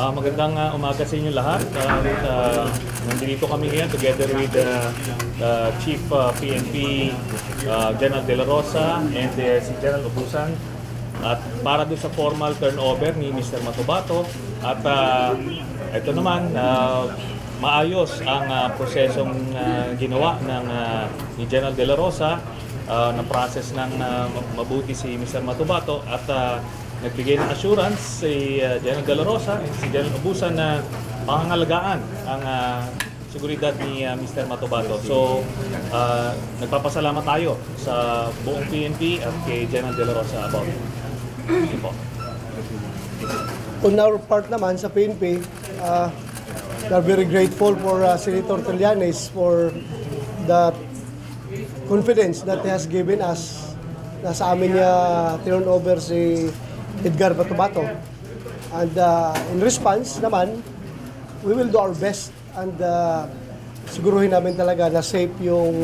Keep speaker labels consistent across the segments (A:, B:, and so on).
A: Magandang umaga sa inyo lahat. Nandito kami ngayon together with Chief PNP General De La Rosa and si General Ubusan at para doon sa formal turnover ni Mr. Matubato at ito naman maayos ang prosesong ginawa ni General De La Rosa na process ng mabuti si Mr. Matubato at nagbigay ng assurance si General De La Rosa at si General Ubusan na pangangalagaan ang seguridad ni Mr. Matubato. So, nagpapasalamat tayo sa buong PNP at kay General De La Rosa about it. Yun po.
B: On our part naman sa PNP, we are very grateful for Senator Trillanes for the confidence that he has given us na sa amin niya turn over si Edgar Matubato. And in response naman, we will do our best and siguruhin namin talaga na safe yung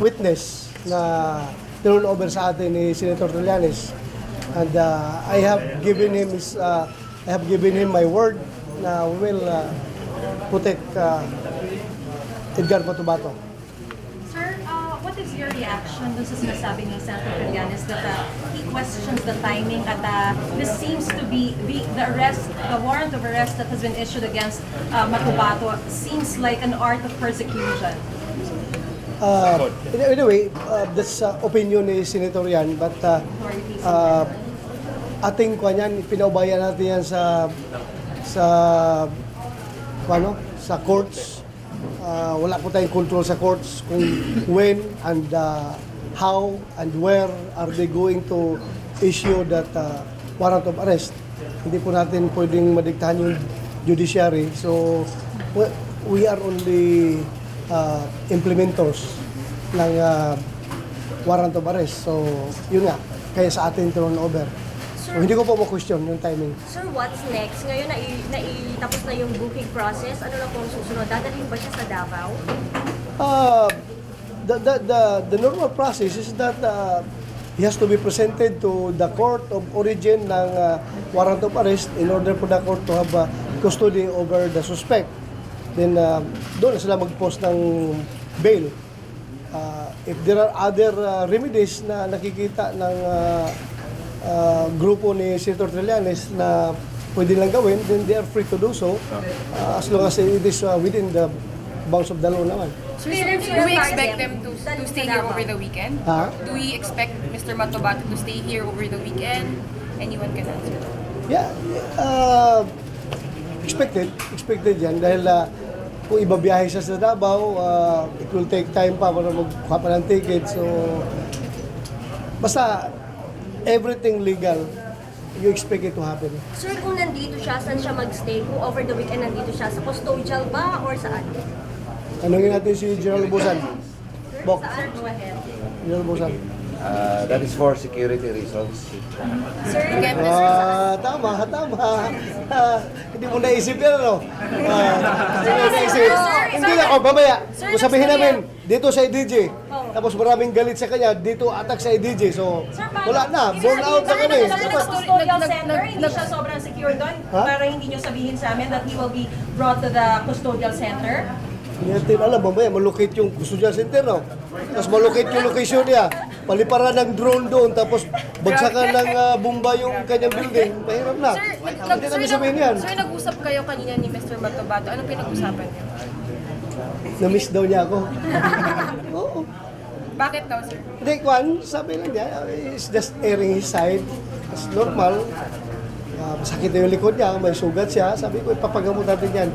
B: witness na turn over sa atin ni Senator Trillanes. And I have given him my word na we will protect Edgar Matubato.
C: Sir, what is your reaction dun sa sinasabi ni Senator Trillanes that he questions the timing at this seems to be the warrant of arrest that has been issued against Matubato seems like an art of persecution?
B: Anyway, that's opinion ni Senator yan, but ating kanyan, pinaubayan natin yan sa courts. Wala po tayong control sa courts kung when and how and where are they going to issue that warrant of arrest. Hindi po natin pwedeng madiktahan yung judiciary. So, we are only implementors ng warrant of arrest. So, yun nga, kaya sa atin turn over. So, hindi ko po ma-question yung timing.
D: Sir, what's next? Ngayon, tapos na yung booking process. Ano lang po ang susunod? Dadalhin ba siya sa Davao?
B: The normal process is that he has to be presented to the court of origin ng warrant of arrest in order for the court to have custody over the suspect. Then, doon na sila mag-post ng bail. If there are other remedies na nakikita ng grupo ni Senator Trillanes na pwede lang gawin, then they are free to do so as long as it is within the bounds of the law naman.
E: So, do we expect them to stay here over the weekend? Do we expect Mr. Matubato to stay here over the weekend? Anyone can answer that.
B: Yeah, expected yan dahil kung ibabiyahe siya sa Davao, it will take time pa para magkuha pa ng ticket. So, basta everything legal, you expect it to happen.
D: Sir, kung nandito siya, saan siya mag-stay? Kung over the weekend nandito siya, sa custodial ba or saan?
B: Tanungin natin si General Ubusan. Bok,
D: Sir, go ahead.
B: General Ubusan.
F: That is for security reasons.
D: Sir,
B: Tama. Hindi mo naisip yan, ano? Hindi mo naisip. Hindi ako, mamaya. Kung sabihin namin, dito sa IDJ. Tapos maraming galit sa kanya, dito attack sa IDJ. So, wala na. Burn out na kami.
C: Sa custodial center, hindi siya sobrang secure doon para hindi nyo sabihin sa amin that he will be brought to the custodial center?
B: Hindi natin alam, mamaya malocate yung custodial center, no? Tapos malocate yung location niya. Paliparan ng drone doon, tapos bagsakan ng bomba yung kanyang building. Mahirap na. Hindi namin sabihin yan.
E: Sir, nag-usap kayo kanina ni Mr. Matubato. Anong pinag-usapan niyo?
B: Na-miss daw niya ako. Oo.
E: Bakit daw, sir?
B: Hindi, Kwan, sabi lang niya, he's just airing his side. It's normal. Masakit na yung likod niya, may sugat siya. Sabi ko, ipapagamot natin yan.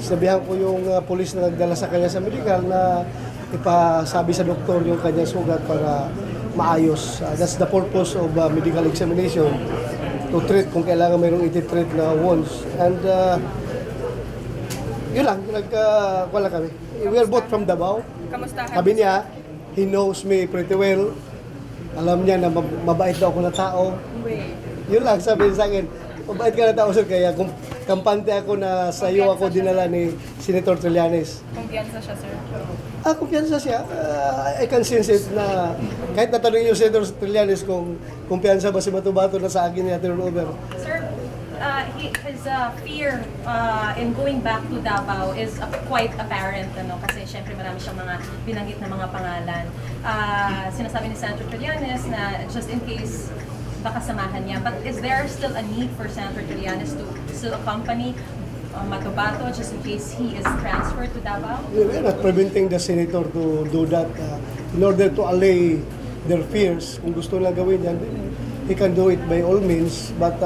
B: Sabihan ko yung polis na nagdala sa kanya sa medical na ipasabi sa doktor yung kanyang sugat para maayos. That's the purpose of medical examination, to treat kung kailangan mayroong iti-treat na wounds. And yun lang, wala kami. We are both from Davao.
E: Kamustahan?
B: Sabi niya, he knows me pretty well. Alam niya na mabait daw ako na tao. Yun lang sabi niya sa akin. Mabait ka na tao, sir, kaya kampante ako na sa iyo ako dinala ni Senator Trillanes.
E: Kumpiyansa siya, sir.
B: Kumpiyansa siya. I can sense it na kahit natanong yung Senator Trillanes kung kumpiyansa ba si Matubato na sa akin niya turnover.
C: Sir, fear in going back to Davao is quite apparent, ano, kasi syempre marami siyang mga binanggit na mga pangalan. Sinasabi ni Senator Trillanes na just in case baka samahan niya. But is there still a need for Senator Trillanes to still accompany Matobato just in case he is transferred to Davao?
B: We're not preventing the senator to do that in order to allay their fears. Kung gusto nila gawin yan, he can do it by all means. But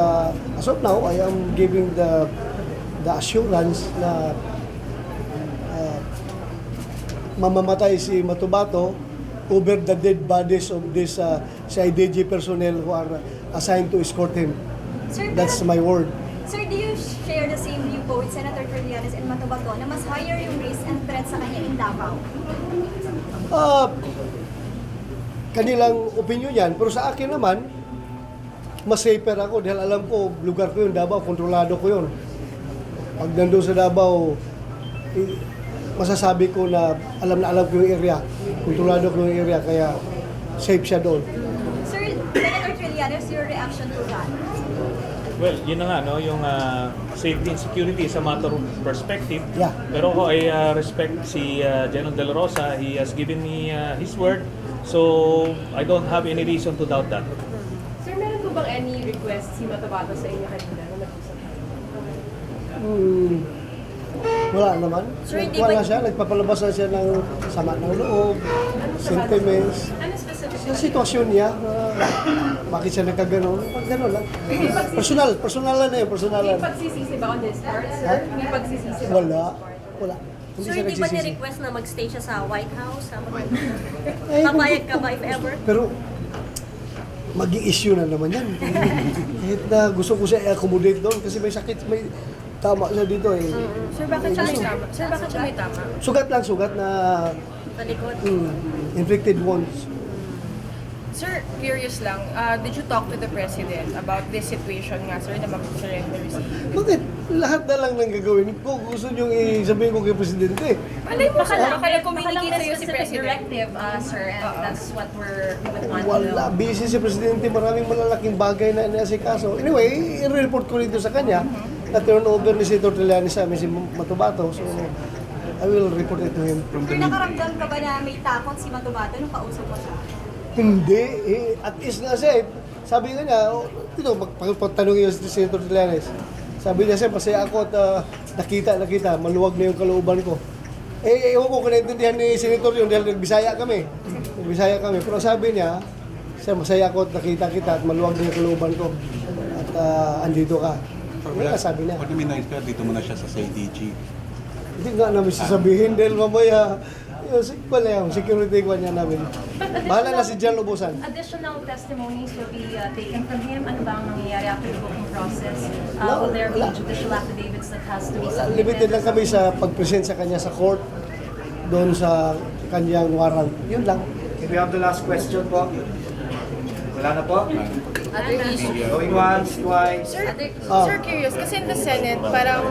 B: as of now, I am giving the assurance na mamamatay si Matobato over the dead bodies of this CIDG personnel who are assigned to escort him.
G: Sir,
B: That's my word.
G: Sir, do you share the same viewpoint with Senator Trillanes and Matobato na mas higher yung risk and threat sa kanya in Davao?
B: Kanilang opinion yan, pero sa akin naman, mas safer ako dahil alam ko, lugar ko yun, Davao, kontrolado ko yun. Pag nandun sa Davao, masasabi ko na alam ko yung area, kontrolado ko yung area, kaya safe siya doon.
G: Sir, Senator Trillanes, your reaction to that?
A: Well, yun na nga, no? Yung safety and security is a matter of perspective.
B: Yeah.
A: Pero ako, I respect si General De La Rosa. He has given me his word. So, I don't have any reason to doubt that.
H: Sir, meron po bang any request si Matobato sa inyo kanina na nag-usap kayo?
B: Wala naman.
D: Sir, hindi
B: Wala
D: ba-
B: siya, nagpapalabas na siya ng sama ng loob, sentiments.
C: Ano specific?
B: Sa sitwasyon niya, bakit siya nagkaganon? Pag gano'n lang. Personalan na yun, personalan.
H: May pagsisisi ba on this part, sir?
B: Ha?
H: May pagsisisi ba?
B: Wala. Wala. Hindi
D: Sir,
B: siya
D: hindi ba
B: nagsisisi.
D: ni-request na magstay siya sa White House?
B: Eh,
D: Papayag ka ba if ever?
B: Pero, mag-i-issue na naman yan. Kahit na gusto ko siya i-accommodate doon kasi may sakit, may tama siya dito eh.
E: Sir, bakit siya may tama? Sir, bakit siya may tama?
B: Sugat na
D: Sa likod?
B: inflicted wounds.
E: Sir, curious lang, did you talk to the President about this situation nga, sir, na mag-surrender si...
B: Bakit? Lahat na lang nang gagawin ko. Gusto niyong i-sabihin ko kay Presidente.
E: Malay mo, sir, baka
C: Baka lang
E: nag-communicate
C: may
E: sa'yo si
C: specific
E: President.
C: directive, sir, and that's what we would want to
B: Wala.
C: know.
B: Busy si Presidente. Maraming malalaking bagay na inasikaso. Anyway, i-report ko rito sa kanya na turn over ni Senator Trillanes sa amin si Matobato. So, I will report it to him.
G: Sir, nakaramdam ka ba na may takot si Matobato nung kausap mo siya?
B: Hindi. At least nga siya sabi nga niya, dito, magpatanongin yung si Senator Trillanes. Sabi niya siya, masaya ako at nakita, maluwag na yung kalooban ko. Ewan ko kung naintindihan ni Senator yun dahil nagbisaya kami. Pero sabi niya, masaya ako at nakita kita at maluwag na yung kalooban ko. At andito ka. Yun nga sabi niya.
I: Pag namin na dito muna siya sa CIDG.
B: Hindi nga namin sasabihin dahil mamaya yung security ko niya namin. Bahala na si Jan Lubusan.
C: Additional testimonies will be taken from him. Ano ba ang mangyayari after the booking process? Will there be judicial affidavits that has to be
B: Limited
C: submitted?
B: lang kami sa pag-present sa kanya sa court doon sa kanyang warrant. Yun lang.
J: If we have the last question po. Wala na po?
E: Other issue.
J: Going once, twice.
E: Sir, sir, curious, kasi in the Senate, parang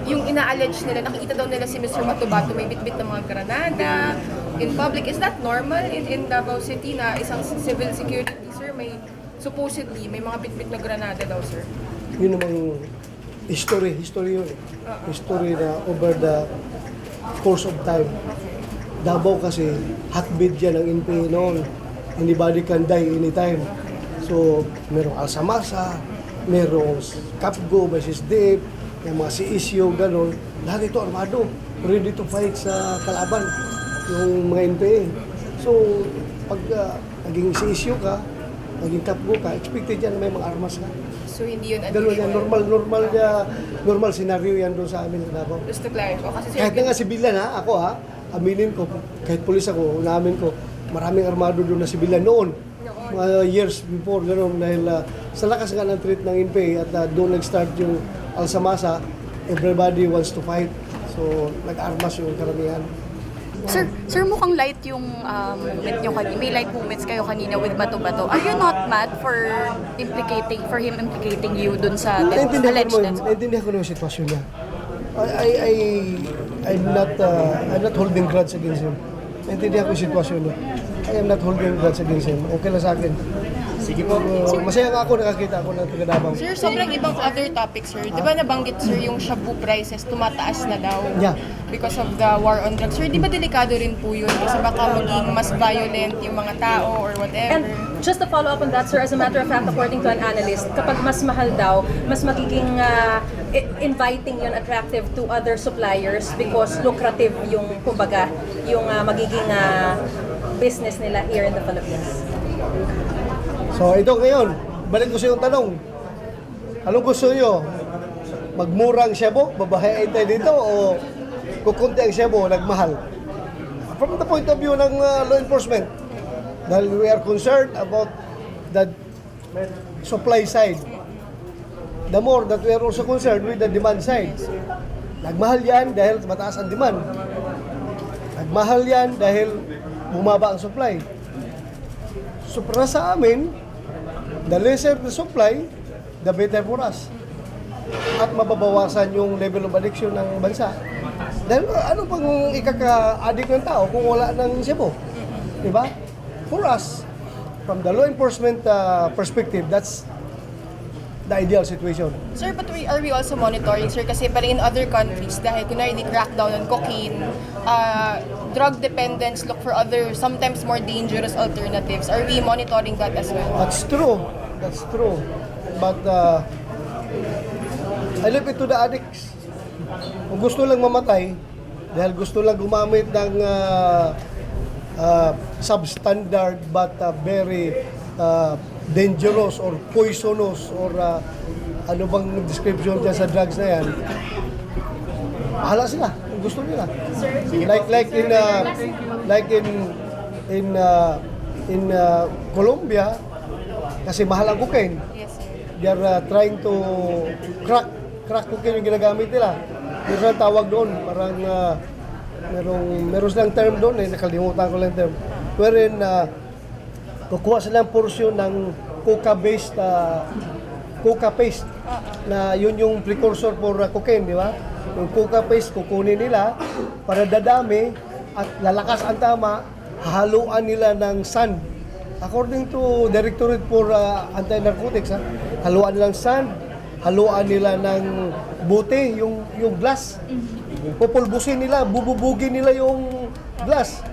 E: yung ina-allege nila, nakikita daw nila si Mr. Matobato may bitbit ng mga granada in public. Is that normal in Davao City na isang civil security, sir, supposedly, may mga bitbit na granada daw, sir?
B: Yun namang history yun. History na over the course of time. Davao kasi hotbed yan ng NPA noon. Anybody can die anytime. So, merong Alsamasa, merong Capgo, SSDF, may mga CISIO, gano'n. Lahat ito armado, ready to fight sa kalaban, yung mga NPA. So, pag naging CISIO ka, naging Capgo ka, expected yan na may mga armas ka.
E: So, hindi yun
B: Ganun yan, normal scenario yan doon sa amin sa Davao.
E: Just to clarify, kasi sir,
B: Kahit na nga sibilyan ako aminin ko, kahit pulis ako, unamin ko, maraming armado doon na sibilyan noon. Mga years before, gano'n, dahil sa lakas nga ng threat ng NPA at doon nag-start yung Alsamasa, everybody wants to fight. So, nag-armas yung karamihan.
K: Sir, mukhang light yung moment nyo kanina. May light moments kayo kanina with Matobato. Are you not mad for him implicating you dun sa alleged death?
B: Naintindihan ko na yung sitwasyon niya. I'm not holding grudge against him. Naintindihan ko yung sitwasyon niya. I am not holding grudge against him. Okay lang sa akin.
A: Sige po.
B: Masaya nga ako nakakita ako ng taga Davao.
E: Sir, sobrang ibang other topics, sir. Di ba nabanggit, sir, yung shabu prices tumataas na daw
B: Yeah.
E: because of the war on drugs. Sir, di ba delikado rin po yun? Kasi baka maging mas violent yung mga tao or whatever.
C: And just to follow up on that, sir, as a matter of fact, according to an analyst, kapag mas mahal daw, mas magiging inviting yun, attractive to other suppliers because lucrative yung, kumbaga, yung magiging business nila here in the Philippines.
B: So ito ngayon, balik ko sa yung tanong. Anong gusto nyo? Magmurang shabu, babahayin tayo dito o kukunti ang shabu, nagmahal? From the point of view ng law enforcement, dahil we are concerned about the supply side, the more that we are also concerned with the demand side. Nagmahal yan dahil mataas ang demand. Nagmahal yan dahil bumaba ang supply. So para sa amin, the lesser the supply, the better for us. At mababawasan yung level of addiction ng bansa. Dahil ano pang ikaka-addict ng tao kung wala ng shabu? Diba? For us, from the law enforcement perspective, that's the ideal situation.
E: Sir, but are we also monitoring, sir? Kasi parang in other countries, dahil kunwari crackdown on cocaine, drug dependents look for other, sometimes more dangerous alternatives. Are we monitoring that as well?
B: That's true. That's true. But I leave it to the addicts. Kung gusto lang mamatay, dahil gusto lang gumamit ng substandard but very dangerous or poisonous or ano bang description dyan sa drugs na yan, bahala sila kung gusto nila. Like in Colombia, kasi mahal ang cocaine.
E: Yes, sir.
B: They are trying to crack cocaine yung ginagamit nila. Meron silang tawag doon, parang meron silang term doon, nakalimutan ko lang term. Wherein kukuha silang portion ng coca-based na yun yung precursor for cocaine, di ba? Yung coca paste kukunin nila para dadami at lalakas ang tama, haluan nila ng sand. According to Directorate for Anti-Narcotics, haluan nila ng sand, haluan nila ng bote, yung glass. Pupulbusin nila, bububugin nila yung glass.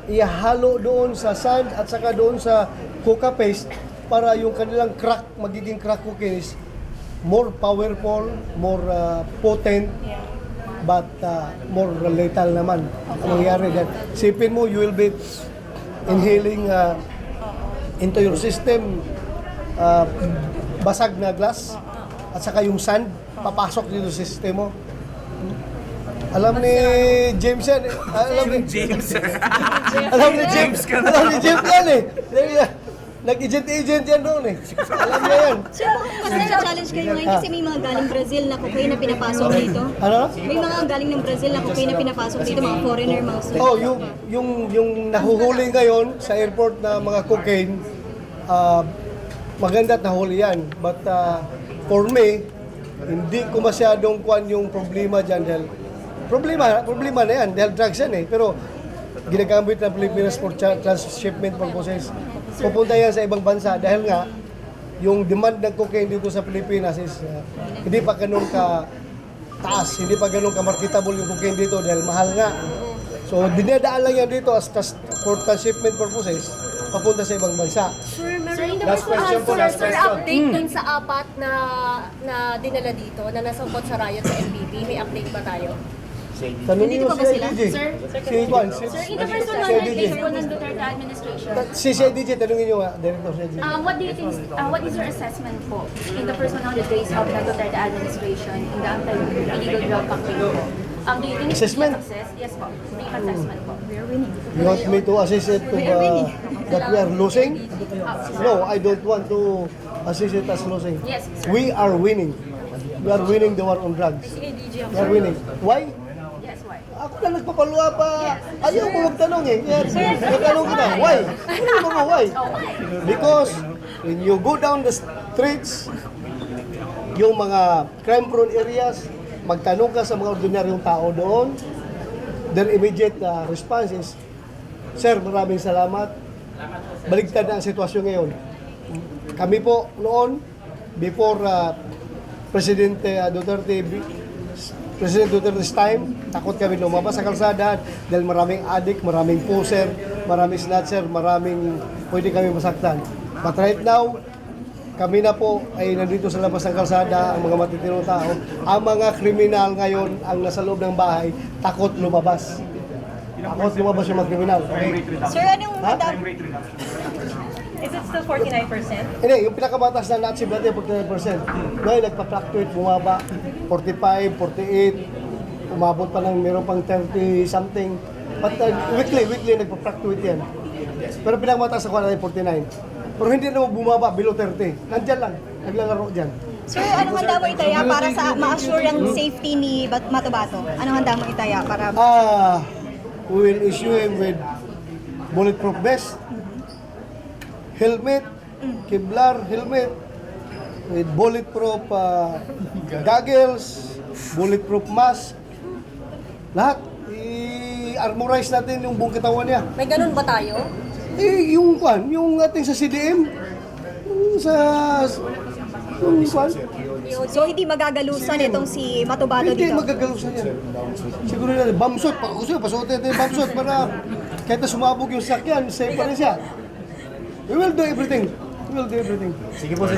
B: Ihalo doon sa sand at saka doon sa coca paste para yung kanilang magiging crack cocaine is more powerful, more potent, but more lethal naman. Ang nangyari dyan, sipin mo, you will be inhaling into your system basag na glass at saka yung sand papasok dito sa system mo. Alam ni James yan. Alam ni James yan eh. Nag-agent yan doon eh. Alam niya yan.
G: Sir, kasi challenge kayo ngayon kasi may mga galing Brazil na cocaine na pinapasok dito.
B: Ano?
G: May mga galing ng Brazil na cocaine na pinapasok dito, mga foreigner, mga student.
B: Oh, yung nahuhuli ngayon sa airport na mga cocaine, maganda at nahuli yan. But for me, hindi ko masyadong kuwan yung problema dyan dahil problema na yan dahil drugs yan eh. Pero ginagamit ng Pilipinas for transshipment purposes. Pupunta yan sa ibang bansa dahil nga yung demand ng cocaine dito sa Pilipinas is hindi pa ganun ka taas, hindi pa ganun ka marketable yung cocaine dito dahil mahal nga. So dinadaan lang yan dito as for transshipment purposes papunta sa ibang bansa.
D: Last question po, last question. Update dun sa apat na dinala dito na nasangkot sa riot sa MPP, may update ba tayo?
B: Tanungin mo si IDG. Si Juan.
L: Sir, in the first 100 days po ng Duterte administration,
B: Si IDG, tanungin nyo nga, Director si IDG.
L: what do you think, what is your assessment po in the first 100 days of the Duterte administration in the anti-illegal drug campaign po? Do you think
B: Assessment?
L: it's a success? Yes po, brief assessment po. We are winning.
B: You want me to assess it to that we are losing? No, I don't want to assess it as losing.
L: Yes, sir.
B: We are winning. We are winning the war on drugs. We are winning. Why?
L: Yes, why?
B: Ako na nagpapaluwa pa. Ayaw mo magtanong eh. Magtanong kita. Why? Ano mo why? Because when you go down the streets, yung mga crime-prone areas, magtanong ka sa mga ordinaryong tao doon, their immediate response is, Sir, maraming salamat. Baligtad na ang sitwasyon ngayon. kami po noon, before Presidente President Duterte's time, takot kami lumabas sa kalsada dahil maraming adik, maraming poser, maraming snatcher, maraming pwede kami masaktan. But right now, kami na po ay nandito sa labas ng kalsada, ang mga matitirong tao. Ang mga kriminal ngayon ang nasa loob ng bahay, takot lumabas. Takot lumabas yung mga kriminal. Okay?
G: Sir, anong
C: Is it still 49%?
B: Hindi, yung pinakabatas na na-achieve natin, 49%. Ngayon, nagpa-fluctuate, bumaba, 45, 48, umabot pa ng meron pang 30 something. But weekly, nagpa-fluctuate yan. Pero pinakabatas na natin, 49. Pero hindi naman bumaba, below 30. Nandyan lang, naglalaro dyan.
G: Sir, anong handa mo itaya para sa ma-assure ang safety ni Matubato? Anong handa mo itaya para...
B: We will issue him with bulletproof vest, helmet, Kevlar helmet, with bulletproof goggles, bulletproof mask, lahat. I-armorize natin yung buong katawan niya.
D: May ganun ba tayo?
B: Yung ating sa CDM, yung
G: So, hindi magagalusan itong si Matubato
B: hindi
G: dito?
B: magagalusan yan. Siguro na, bamsot, pag gusto nyo, pasuotin natin yung bamsot para kahit na sumabog yung sakyan, safe pa rin siya. We will do everything. We will do everything.
J: Sige po,